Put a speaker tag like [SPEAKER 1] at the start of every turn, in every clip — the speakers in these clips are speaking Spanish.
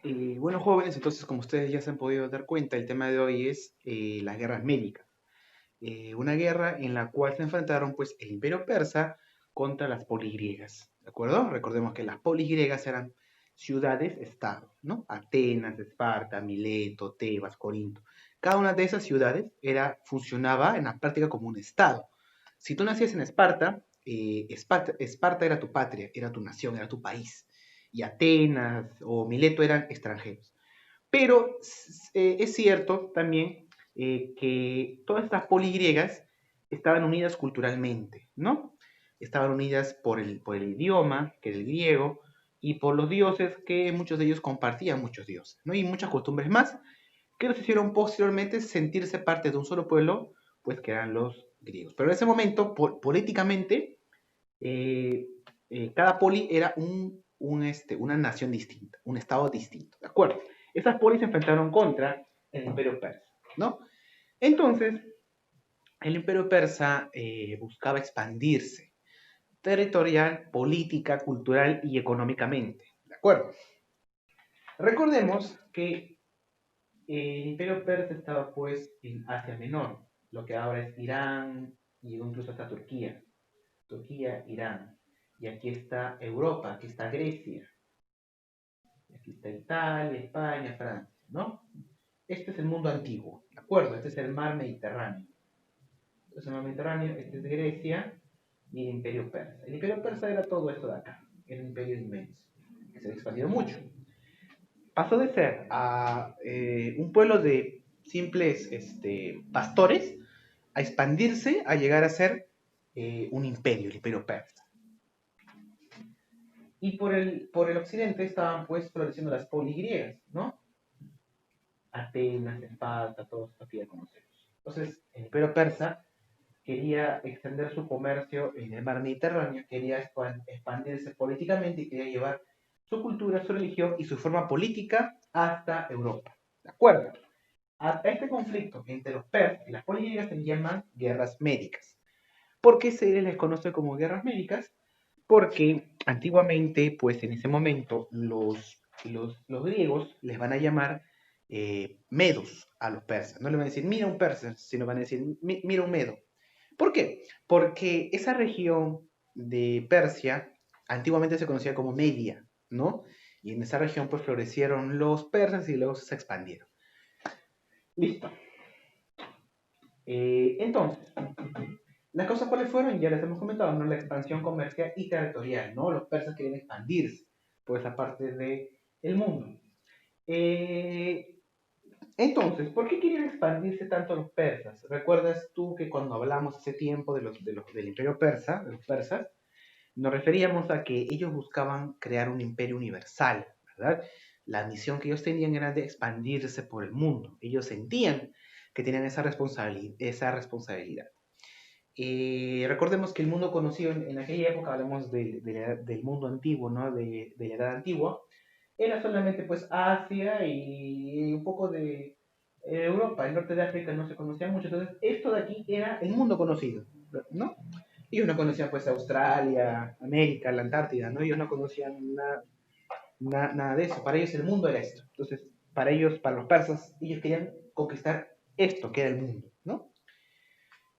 [SPEAKER 1] Bueno, jóvenes, entonces como ustedes ya se han podido dar cuenta, el tema de hoy es las guerras médicas. Una guerra en la cual se enfrentaron pues el Imperio Persa contra las poligriegas, ¿de acuerdo? Recordemos que las poligriegas eran ciudades-estado, ¿no? Atenas, Esparta, Mileto, Tebas, Corinto. Cada una de esas ciudades funcionaba en la práctica como un estado. Si tú nacías en Esparta, Esparta era tu patria, era tu nación, era tu país. Y Atenas o Mileto eran extranjeros. Pero es cierto también que todas estas poligriegas estaban unidas culturalmente, ¿no? Estaban unidas por el idioma, que era el griego, y por los dioses, que muchos de ellos compartían muchos dioses, ¿no? Y muchas costumbres más, que los hicieron posteriormente sentirse parte de un solo pueblo, pues que eran los griegos. Pero en ese momento, políticamente, eh, cada poli era una nación distinta, un estado distinto, ¿de acuerdo? Esas polis se enfrentaron contra el imperio persa, ¿no? Entonces, el imperio persa buscaba expandirse territorial, política, cultural y económicamente, ¿de acuerdo? Recordemos que el imperio persa estaba pues en Asia Menor, lo que ahora es Irán y incluso hasta Turquía. Turquía, Irán. Y aquí está Europa, aquí está Grecia, aquí está Italia, España, Francia, ¿no? Este es el mundo antiguo, ¿de acuerdo? Este es el mar Mediterráneo. Este es el mar Mediterráneo, este es Grecia y el imperio persa. El imperio persa era todo esto de acá, era un imperio inmenso, que se expandió mucho. Pasó de ser a un pueblo de simples pastores a expandirse, a llegar a ser un imperio, el imperio persa. Y por el occidente estaban pues floreciendo las poligriegas, ¿no? Atenas, Esparta, todo esto que ya conocemos. Entonces, el imperio persa quería extender su comercio en el mar Mediterráneo, quería expandirse políticamente y quería llevar su cultura, su religión y su forma política hasta Europa. ¿De acuerdo? A este conflicto entre los persas y las poligriegas se llaman guerras médicas. ¿Por qué se les conoce como guerras médicas? Porque antiguamente, pues en ese momento, los griegos les van a llamar medos a los persas. No le van a decir, mira un persa, sino van a decir, mira un medo. ¿Por qué? Porque esa región de Persia antiguamente se conocía como Media, ¿no? Y en esa región pues florecieron los persas y luego se expandieron. Listo. Entonces, las cosas cuáles fueron, ya les hemos comentado, ¿no? La expansión comercial y territorial, ¿no? Los persas querían expandirse por esa parte del mundo. Eh, entonces, ¿por qué querían expandirse tanto los persas? ¿Recuerdas tú que cuando hablamos hace tiempo del imperio persa, de los persas, nos referíamos a que ellos buscaban crear un imperio universal, ¿verdad? La misión que ellos tenían era de expandirse por el mundo. Ellos sentían que tenían esa responsabilidad. Recordemos que el mundo conocido en aquella época, hablamos del mundo antiguo, ¿no? De la edad antigua, era solamente pues Asia y un poco de Europa, el norte de África no se conocía mucho, entonces esto de aquí era el mundo conocido, ¿no? Ellos no conocían pues Australia, América, la Antártida, ¿no? Ellos no conocían nada de eso, para ellos el mundo era esto, entonces para ellos, para los persas, ellos querían conquistar esto que era el mundo, ¿no?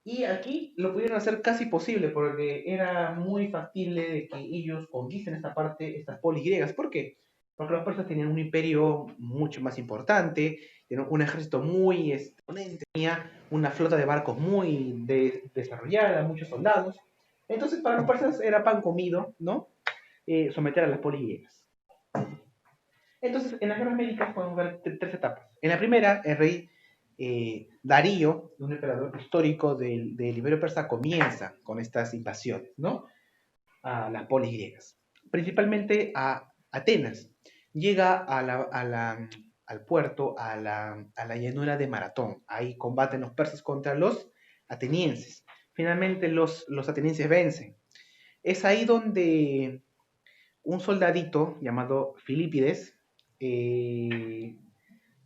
[SPEAKER 1] Y aquí lo pudieron hacer casi posible porque era muy factible de que ellos conquisten esta parte, estas poligriegas. ¿Por qué? Porque los persas tenían un imperio mucho más importante, tenían un ejército muy exponente, tenía una flota de barcos muy desarrollada, muchos soldados. Entonces para los persas era pan comido, ¿no? Someter a las poligriegas. Entonces, en las guerras médicas podemos ver tres etapas. En la primera, el rey Darío, un emperador histórico del Imperio Persa, comienza con estas invasiones, ¿no? A las polis griegas, principalmente a Atenas. Llega al puerto, a la llanura de Maratón. Ahí combaten los persas contra los atenienses. Finalmente los atenienses vencen. Es ahí donde un soldadito llamado Filipides eh,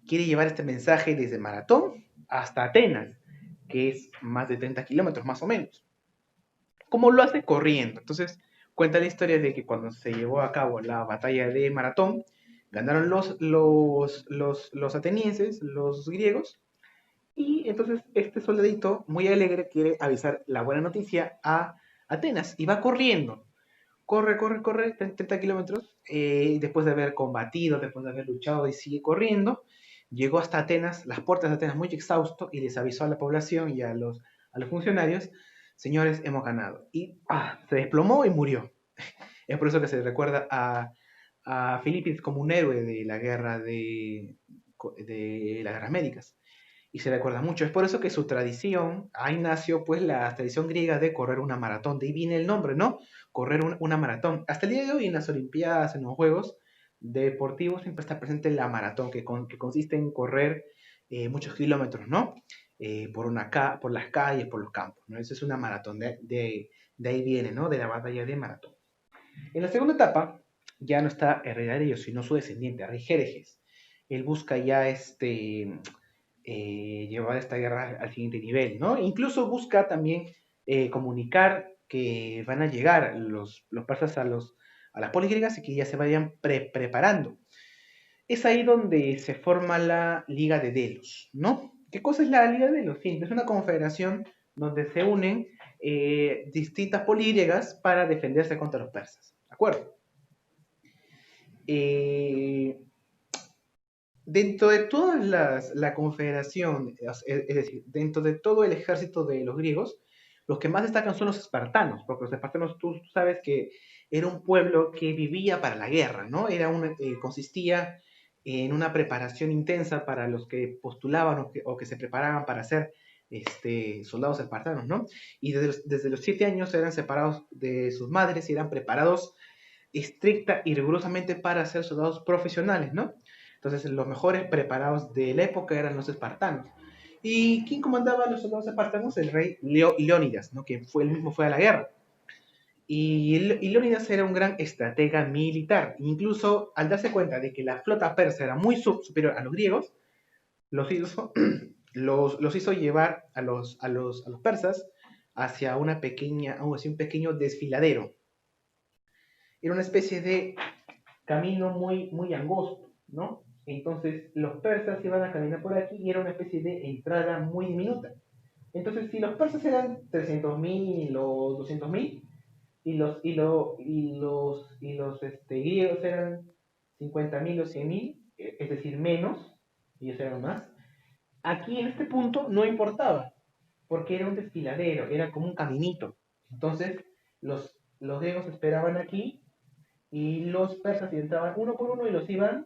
[SPEAKER 1] quiere llevar este mensaje desde Maratón hasta Atenas, que es más de 30 kilómetros más o menos. ¿Cómo lo hace? Corriendo. Entonces cuenta la historia de que cuando se llevó a cabo la batalla de Maratón, Ganaron los atenienses, los griegos, y entonces este soldadito, muy alegre, quiere avisar la buena noticia a Atenas y va corriendo. Corre, corre, corre, 30 kilómetros. Después de haber combatido, después de haber luchado y sigue corriendo, llegó hasta Atenas, las puertas de Atenas muy exhausto y les avisó a la población y a los funcionarios, señores, hemos ganado. Y se desplomó y murió. Es por eso que se le recuerda a Filipios como un héroe de la guerra de las guerras médicas. Y se recuerda mucho. Es por eso que su tradición, ahí nació pues la tradición griega de correr una maratón. De ahí viene el nombre, ¿no? Correr una maratón. Hasta el día de hoy en las Olimpiadas, en los Juegos Deportivos, siempre está presente la maratón, que consiste en correr muchos kilómetros, ¿no? Por las calles, por los campos, ¿no? Eso es una maratón. De ahí viene, ¿no? De la batalla de maratón. En la segunda etapa ya no está el rey Darío, sino su descendiente, el rey Jerjes. Él busca ya llevar esta guerra al siguiente nivel, ¿no? Incluso busca también comunicar que van a llegar los persas a las polis griegas y que ya se vayan preparando. Es ahí donde se forma la Liga de Delos, ¿no? ¿Qué cosa es la Liga de Delos? Sí, es una confederación donde se unen distintas polis griegas para defenderse contra los persas, ¿de acuerdo? Eh, Dentro de toda la confederación, es decir, dentro de todo el ejército de los griegos, los que más destacan son los espartanos, porque los espartanos tú sabes que era un pueblo que vivía para la guerra, ¿no? Consistía en una preparación intensa para los que postulaban o que se preparaban para ser soldados espartanos, ¿no? Y desde los 7 años eran separados de sus madres y eran preparados estricta y rigurosamente para ser soldados profesionales, ¿no? Entonces, los mejores preparados de la época eran los espartanos. ¿Y quién comandaba a los soldados espartanos? El rey Leónidas, ¿no? Que él mismo fue a la guerra. Y Leónidas era un gran estratega militar. Incluso al darse cuenta de que la flota persa era muy superior a los griegos, los hizo, los hizo llevar a los persas hacia hacia un pequeño desfiladero. Era una especie de camino muy, muy angosto, ¿no? Entonces los persas iban a caminar por aquí y era una especie de entrada muy diminuta. Entonces, si los persas eran 300.000 o 200.000 y los griegos eran 50.000 o 100.000, es decir, menos, ellos eran más, aquí en este punto no importaba, porque era un desfiladero, era como un caminito. Entonces, los griegos esperaban aquí y los persas entraban uno por uno y los iban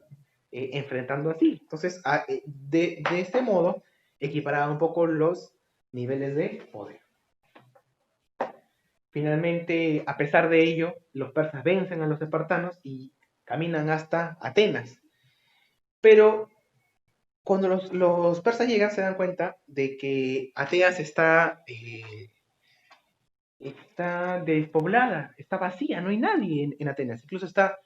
[SPEAKER 1] enfrentando así. Entonces, de este modo, equiparaban un poco los niveles de poder. Finalmente, a pesar de ello, los persas vencen a los espartanos y caminan hasta Atenas. Pero cuando los persas llegan, se dan cuenta de que Atenas está despoblada, está vacía, no hay nadie en Atenas. Incluso está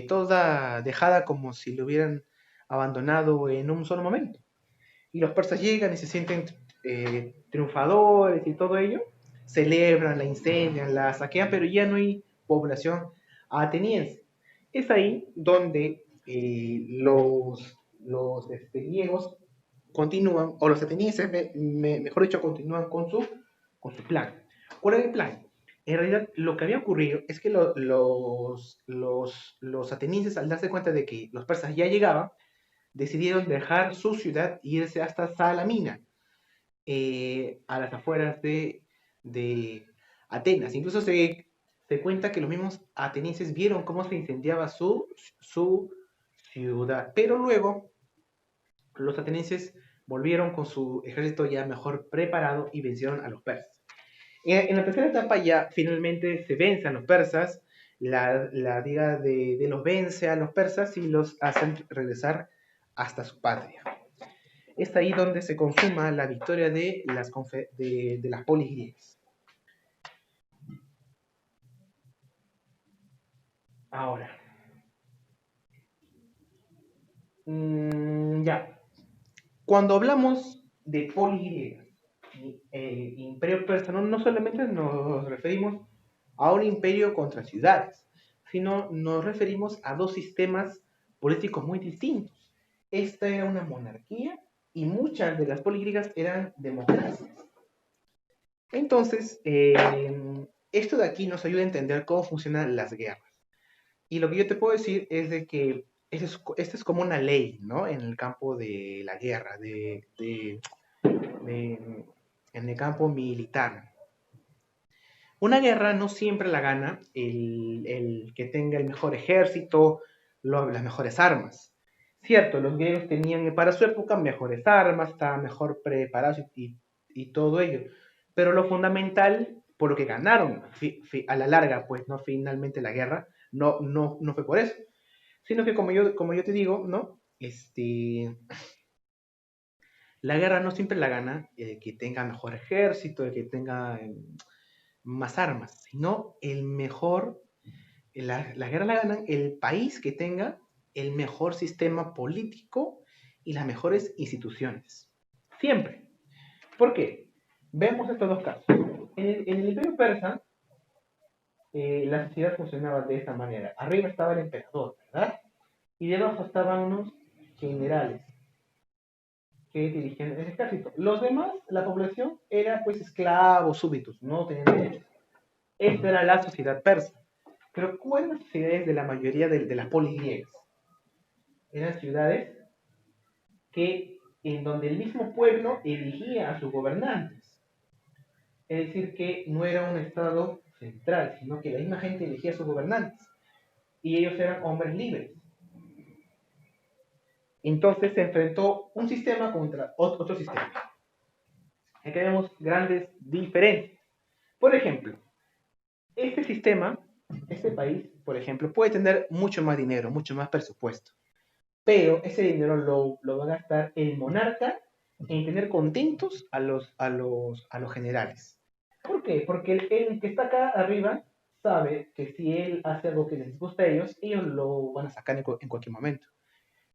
[SPEAKER 1] toda dejada como si lo hubieran abandonado en un solo momento. Y los persas llegan y se sienten triunfadores y todo ello, celebran, la incendian, la saquean, pero ya no hay población ateniense. Es ahí donde los griegos continúan, o los atenienses, mejor dicho, continúan con su plan. ¿Cuál era el plan? En realidad, lo que había ocurrido es que los atenienses, al darse cuenta de que los persas ya llegaban, decidieron dejar su ciudad e irse hasta Salamina, a las afueras de Atenas. Incluso se cuenta que los mismos atenienses vieron cómo se incendiaba su ciudad, pero luego los atenienses volvieron con su ejército ya mejor preparado y vencieron a los persas. En la tercera etapa ya finalmente se vencen los persas, la Liga de los vence a los persas y los hacen regresar hasta su patria. Es ahí donde se consuma la victoria de las polis griegas. Ahora, ya, cuando hablamos de polis griegas, el imperio persa, no solamente nos referimos a un imperio contra ciudades, sino nos referimos a dos sistemas políticos muy distintos. Esta era una monarquía y muchas de las poligriegas eran democracias. Entonces, esto de aquí nos ayuda a entender cómo funcionan las guerras. Y lo que yo te puedo decir es de que esta es como una ley, ¿no? En el campo de la guerra, de- en el campo militar. Una guerra no siempre la gana el que tenga el mejor ejército, las mejores armas. Cierto, los griegos tenían para su época mejores armas, estaban mejor preparados y todo ello. Pero lo fundamental, por lo que ganaron a la larga, pues no finalmente la guerra, no fue por eso, sino que como yo te digo, ¿no? La guerra no siempre la gana el que tenga mejor ejército, el que tenga más armas, sino el mejor, la guerra la ganan el país que tenga el mejor sistema político y las mejores instituciones. Siempre. ¿Por qué? Vemos estos dos casos. En el Imperio Persa, la sociedad funcionaba de esta manera. Arriba estaba el emperador, ¿verdad? Y debajo estaban unos generales que dirigían el ejército. Los demás, la población, era pues esclavos, súbditos, no tenían derechos. Esta era la sociedad persa. Pero ¿cuáles eran las sociedades de la mayoría de las polis griegas? Eran ciudades que, en donde el mismo pueblo elegía a sus gobernantes. Es decir, que no era un estado central, sino que la misma gente elegía a sus gobernantes. Y ellos eran hombres libres. Entonces se enfrentó un sistema contra otro sistema. Aquí vemos grandes diferencias. Por ejemplo, este sistema, este país, por ejemplo, puede tener mucho más dinero, mucho más presupuesto. Pero ese dinero lo va a gastar el monarca en tener contentos a los generales. ¿Por qué? Porque el que está acá arriba sabe que si él hace algo que les gusta a ellos, ellos lo van a sacar en cualquier momento.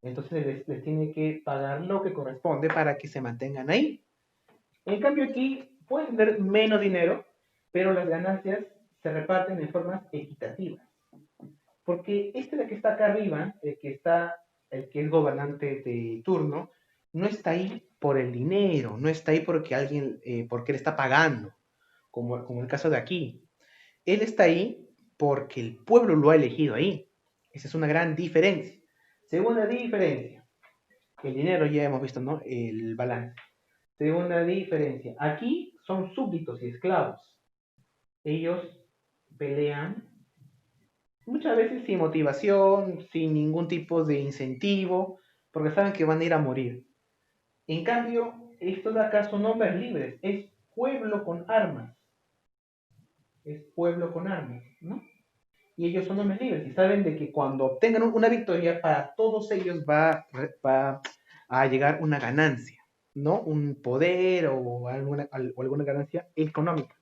[SPEAKER 1] Entonces les tiene que pagar lo que corresponde para que se mantengan ahí. En cambio aquí pueden tener menos dinero, pero las ganancias se reparten de formas equitativas. Porque este de que está acá arriba, el que es gobernante de turno, no está ahí por el dinero, no está ahí porque porque le está pagando, como el caso de aquí. Él está ahí porque el pueblo lo ha elegido ahí. Esa es una gran diferencia. Segunda diferencia, el dinero ya hemos visto, ¿no? El balance. Segunda diferencia, aquí son súbditos y esclavos. Ellos pelean muchas veces sin motivación, sin ningún tipo de incentivo, porque saben que van a ir a morir. En cambio, estos de acá son hombres libres, es pueblo con armas, es pueblo con armas, ¿no? Y ellos son hombres libres y saben de que cuando obtengan una victoria, para todos ellos va a llegar una ganancia, ¿no? Un poder o alguna ganancia económica.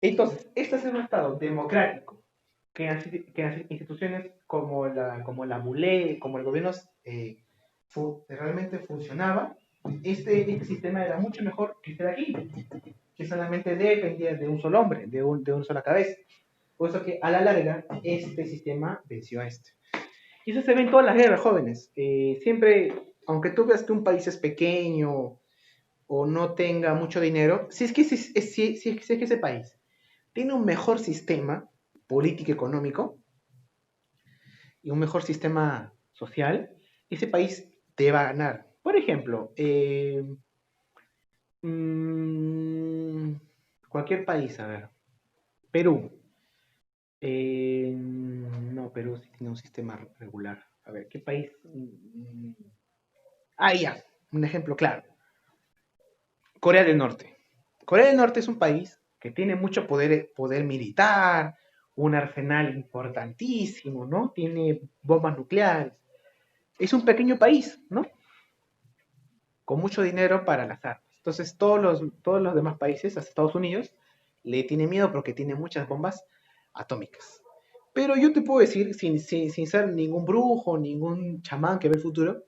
[SPEAKER 1] Entonces, este es un Estado democrático, que las instituciones como la MULE, como el gobierno realmente funcionaba. Este sistema era mucho mejor que este de aquí, que solamente dependía de un solo hombre, de una sola cabeza. Por eso que a la larga este sistema venció a este. Y eso se ve en todas las guerras, jóvenes. Siempre, aunque tú veas que un país es pequeño o no tenga mucho dinero, si es que ese país tiene un mejor sistema político económico y un mejor sistema social, ese país te va a ganar. Por ejemplo, mmm, cualquier país, a ver, Perú. No, Perú sí tiene un sistema regular. A ver, ¿qué país? Ah, ya, un ejemplo claro. Corea del Norte. Corea del Norte es un país que tiene mucho poder militar, un arsenal importantísimo, ¿no? Tiene bombas nucleares. Es un pequeño país, ¿no? Con mucho dinero para las armas. Entonces todos los demás países, hasta Estados Unidos, le tienen miedo porque tiene muchas bombas atómicas. Pero yo te puedo decir, sin ser ningún brujo, ningún chamán que ve el futuro,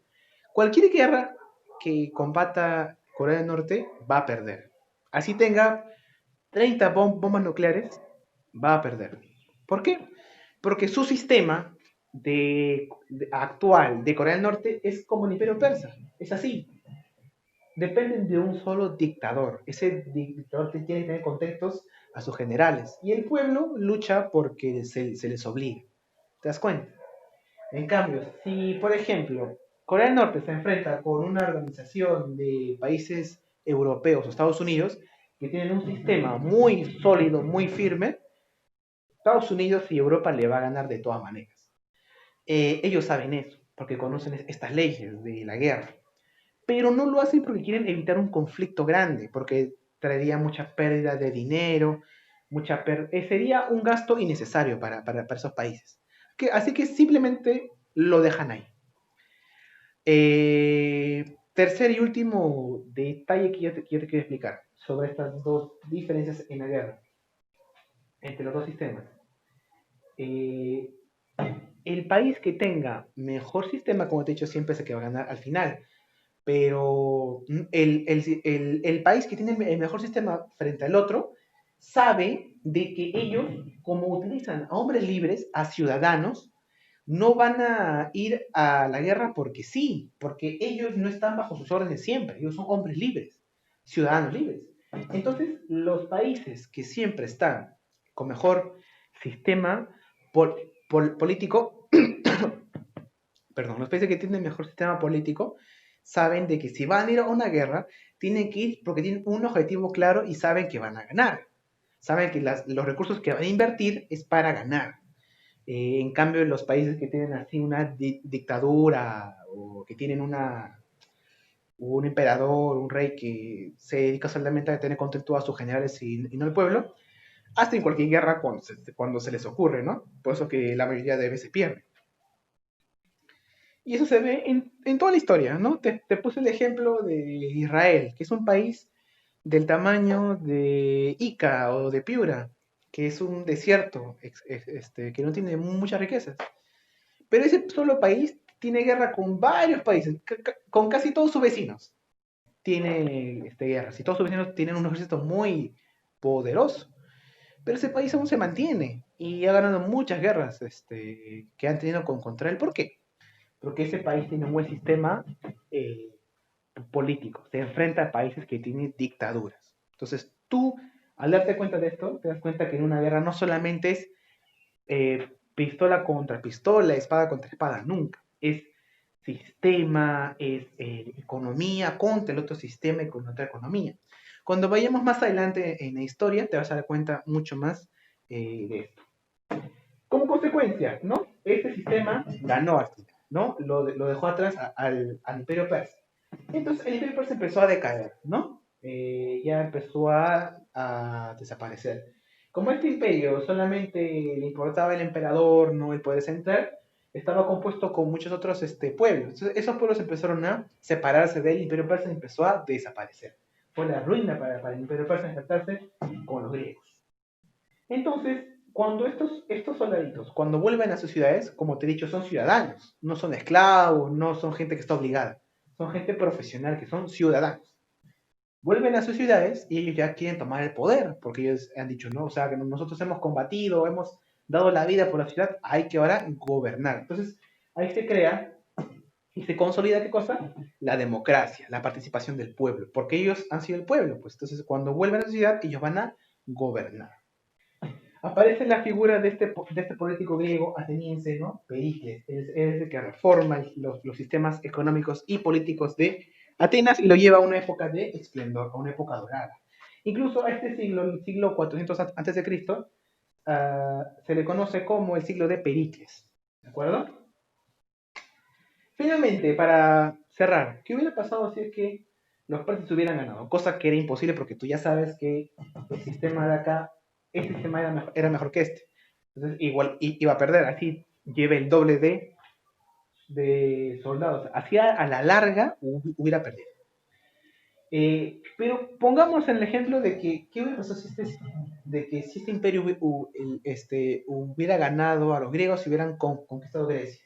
[SPEAKER 1] cualquier guerra que combata Corea del Norte va a perder. Así tenga 30 bombas nucleares, va a perder. ¿Por qué? Porque su sistema actual de Corea del Norte es como el Imperio Persa. Es así. Dependen de un solo dictador. Ese dictador tiene que tener contactos a sus generales. Y el pueblo lucha porque se les obliga. ¿Te das cuenta? En cambio, si, por ejemplo, Corea del Norte se enfrenta con una organización de países europeos o Estados Unidos que tienen un sistema muy sólido, muy firme, Estados Unidos y Europa le va a ganar de todas maneras. Ellos saben eso, porque conocen estas leyes de la guerra, pero no lo hacen porque quieren evitar un conflicto grande, porque traería mucha pérdida de dinero, sería un gasto innecesario para esos países. Así que simplemente lo dejan ahí. Tercer y último detalle que yo te quiero explicar sobre estas dos diferencias en la guerra entre los dos sistemas. Eh, el país que tenga mejor sistema, como te he dicho, siempre es el que va a ganar al final. Pero el país que tiene el mejor sistema frente al otro sabe de que ellos, como utilizan a hombres libres, a ciudadanos, no van a ir a la guerra porque sí, porque ellos no están bajo sus órdenes siempre, ellos son hombres libres, ciudadanos libres. Entonces, los países que siempre están con mejor sistema político, perdón, los países que tienen mejor sistema político, saben de que si van a ir a una guerra, tienen que ir porque tienen un objetivo claro y saben que van a ganar. Saben que los recursos que van a invertir es para ganar. En cambio, los países que tienen así una dictadura o que tienen un emperador, un rey que se dedica solamente a tener contento a sus generales y no al pueblo, hacen cualquier guerra cuando se les ocurre, ¿no? Por eso que la mayoría de veces pierde. Y eso se ve en toda la historia, ¿no? Te puse el ejemplo de Israel, que es un país del tamaño de Ica o de Piura, que es un desierto que no tiene muchas riquezas. Pero ese solo país tiene guerra con varios países, con casi todos sus vecinos. Tiene guerras y todos sus vecinos tienen un ejército muy poderoso. Pero ese país aún se mantiene y ha ganado muchas guerras que han tenido contra él. ¿Por qué? Porque ese país tiene un buen sistema eh, político. Se enfrenta a países que tienen dictaduras. Entonces, tú, al darte cuenta de esto, te das cuenta que en una guerra no solamente es pistola contra pistola, espada contra espada, nunca. Es sistema, es economía contra el otro sistema y con otra economía. Cuando vayamos más adelante en la historia, te vas a dar cuenta mucho más de esto. Como consecuencia, ¿no? Este sistema ganó al final, ¿no? Lo dejó atrás al Imperio Persa. Entonces el Imperio Persa empezó a decaer, ¿no? Ya empezó a desaparecer. Como este imperio solamente le importaba el emperador, no el poder central, estaba compuesto con muchos otros pueblos. Entonces, esos pueblos empezaron a separarse del Imperio Persa y empezó a desaparecer. Fue la ruina para el Imperio Persa enfrentarse con los griegos. Entonces, cuando estos soldaditos, cuando vuelven a sus ciudades, como te he dicho, son ciudadanos, no son esclavos, no son gente que está obligada, son gente profesional, que son ciudadanos. Vuelven a sus ciudades y ellos ya quieren tomar el poder, porque ellos han dicho, no, o sea, que nosotros hemos combatido, hemos dado la vida por la ciudad, hay que ahora gobernar. Entonces, ahí se crea y se consolida, ¿qué cosa? La democracia, la participación del pueblo, porque ellos han sido el pueblo, pues entonces cuando vuelven a su ciudad, ellos van a gobernar. Aparece la figura de este político griego ateniense, ¿no? Pericles, es el que reforma los sistemas económicos y políticos de Atenas y lo lleva a una época de esplendor, a una época dorada. Incluso a este siglo, el siglo 400 antes de Cristo, se le conoce como el siglo de Pericles, ¿de acuerdo? Finalmente, para cerrar, ¿qué hubiera pasado si es que los persas hubieran ganado? Cosa que era imposible porque tú ya sabes que el sistema de acá, este sistema era mejor que este. Entonces, igual iba a perder, así lleve el doble de soldados. Así a la larga hubiera perdido. Pero pongamos el ejemplo de que, ¿qué hubiera pasado si este imperio hubiera ganado a los griegos y hubieran conquistado Grecia?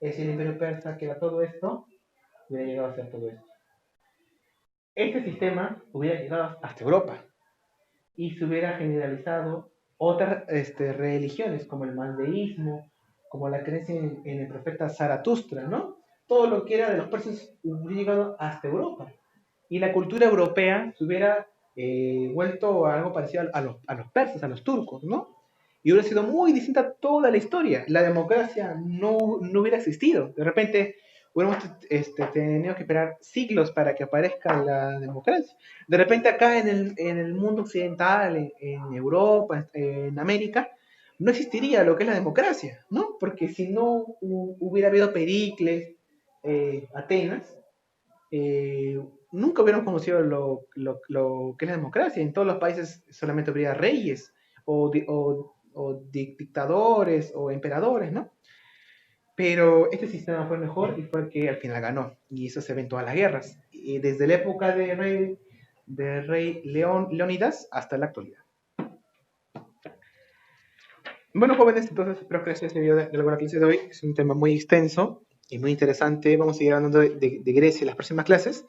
[SPEAKER 1] Es decir, el imperio persa, que era todo esto, hubiera llegado a hacer todo esto. Este sistema hubiera llegado hasta Europa y se hubiera generalizado otras religiones como el mandeísmo como la creencia en el profeta Zaratustra, ¿no? Todo lo que era de los persas hubiera llegado hasta Europa. Y la cultura europea se hubiera vuelto a algo parecido a los persas, a los turcos, ¿no? Y hubiera sido muy distinta a toda la historia. La democracia no hubiera existido. De repente hubiéramos tenido que esperar siglos para que aparezca la democracia. De repente acá en el mundo occidental, en Europa, en América, no existiría lo que es la democracia, ¿no? Porque si no hubiera habido Pericles, Atenas, nunca hubiéramos conocido lo que es la democracia. En todos los países solamente habría reyes o dictadores o emperadores, ¿no? Pero este sistema fue mejor y fue el que al final ganó. Y eso se ve en todas las guerras. Y desde la época de rey Leónidas hasta la actualidad. Bueno, jóvenes, entonces espero que les haya servido de alguna clase de hoy. Es un tema muy extenso y muy interesante. Vamos a seguir hablando de Grecia en las próximas clases.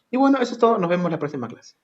[SPEAKER 1] Y bueno, eso es todo. Nos vemos en la próxima clase.